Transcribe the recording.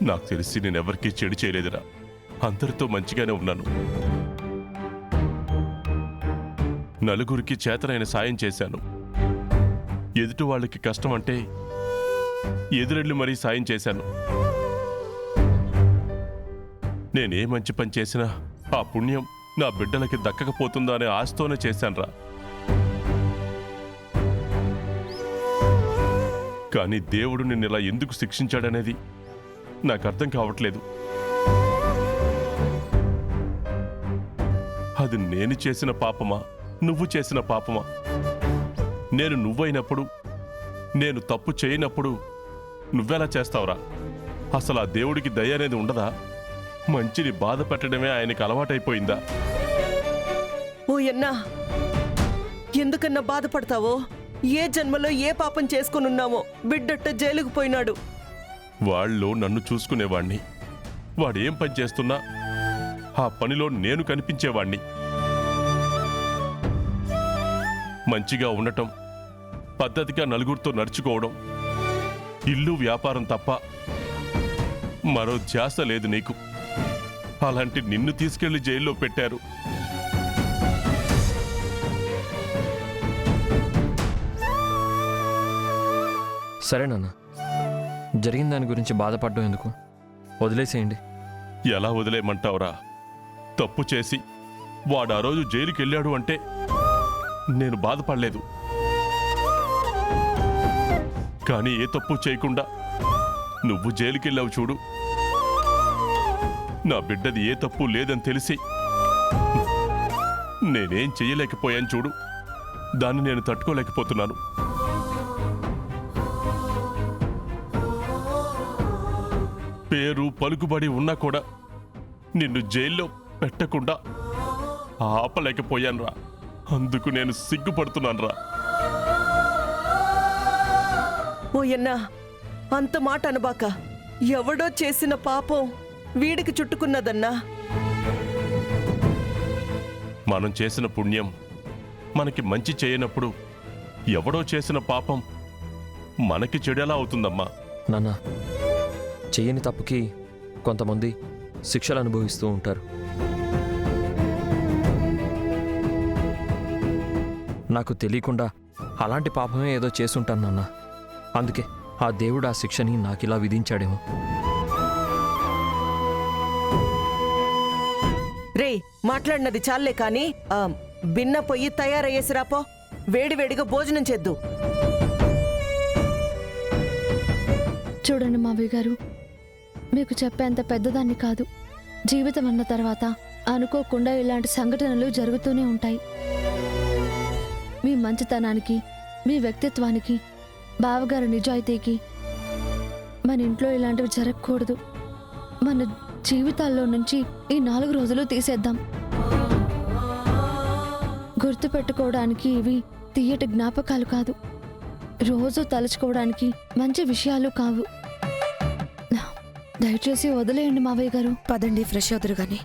నాకు తెలిసి నేనెవరికీ చెడు చేయలేదురా. అందరితో మంచిగానే ఉన్నాను. నలుగురికి చేతనైన సాయం చేశాను. ఎదుటి వాళ్ళకి కష్టం అంటే ఎదురెళ్ళి మరీ సాయం చేశాను. నేనే మంచి పని చేసినా ఆ పుణ్యం నా బిడ్డలకి దక్కకపోతుందా అనే ఆశతోనే చేశానురా. కానీ దేవుడు నిన్నిలా ఎందుకు శిక్షించాడనేది నాకు అర్థం కావట్లేదు. అది నేను చేసిన పాపమా, నువ్వు చేసిన పాపమా? నేను నువ్వైనప్పుడు, నేను తప్పు చేయనప్పుడు నువ్వెలా చేస్తావురా? అసలు ఆ దేవుడికి దయ అనేది ఉండదా? మంచిని బాధ పెట్టడమే ఆయనకి అలవాటైపోయిందా? ఓ అన్నా, ఎందుకన్నా బాధపడతావో? ఏ జన్మలో ఏ పాపం చేసుకునున్నామో బిడ్డట్ట జైలుకు పోయినాడు. వాళ్ళు నన్ను చూసుకునేవాణ్ణి. వాడేం పని చేస్తున్నా ఆ పనిలో నేను కనిపించేవాణ్ణి. మంచిగా ఉండటం, పద్ధతిగా నలుగురితో నడుచుకోవడం, ఇల్లు వ్యాపారం తప్ప మరో ధ్యాస లేదు నీకు. అలాంటి నిన్ను తీసుకెళ్లి జైల్లో పెట్టారు. సరేనన్నా, జరిగిన దాని గురించి బాధపడడం ఎందుకు? వదిలేసేయండి. ఎలా వదిలేయమంటావురా? తప్పు చేసి వాడు ఆ రోజు జైలుకి వెళ్ళాడు అంటే నేను బాధపడలేదు. కానీ ఏ తప్పు చేయకుండా నువ్వు జైలుకి వెళ్ళావు చూడు. నా బిడ్డది ఏ తప్పు లేదని తెలిసి నేనేం చెయ్యలేకపోయాను చూడు. దాన్ని నేను తట్టుకోలేకపోతున్నాను. పేరు పలుకుబడి ఉన్నా కూడా నిన్ను జైల్లో పెట్టకుండా ఆపలేకపోయానురా. అందుకు నేను సిగ్గుపడుతున్నానురా. ఓ అన్నా, అంత మాట అనబాక. ఎవడో చేసిన పాపం వీడికి చుట్టుకున్నదన్నా. మనం చేసిన పుణ్యం మనకి మంచి చేయనప్పుడు ఎవడో చేసిన పాపం మనకి చెడెలా అవుతుందమ్మా? నాన్న, చెయ్యని తప్పుకి కొంతమంది శిక్షలు అనుభవిస్తూ ఉంటారు. నాకు తెలియకుండా అలాంటి పాపమే ఏదో చేసుంటాను నాన్న. అందుకే ఆ దేవుడు ఆ శిక్షని నాకిలా విధించాడేమో. రే, మాట్లాడినది చాలే కాని బిన్న పొయ్యి తయారయ్యేసిరాపో. వేడివేడిగా భోజనం చేద్దు. చూడండి మావయ్య గారు, మీకు చెప్పేంత పెద్దదాన్ని కాదు. జీవితం అన్న తర్వాత అనుకోకుండా ఇలాంటి సంఘటనలు జరుగుతూనే ఉంటాయి. మీ మంచితనానికి, మీ వ్యక్తిత్వానికి, బావగారు నిజాయితీకి మన ఇంట్లో ఇలాంటివి జరగకూడదు. మన జీవితాల్లో నుంచి ఈ 4 రోజులు తీసేద్దాం. గుర్తుపెట్టుకోవడానికి ఇవి తీయటి జ్ఞాపకాలు కాదు. రోజు తలుచుకోవడానికి మంచి విషయాలు కావు. దయచేసి వదిలేయండి మావయ్య గారు. పదండి, ఫ్రెష్ అవుతురు గాని.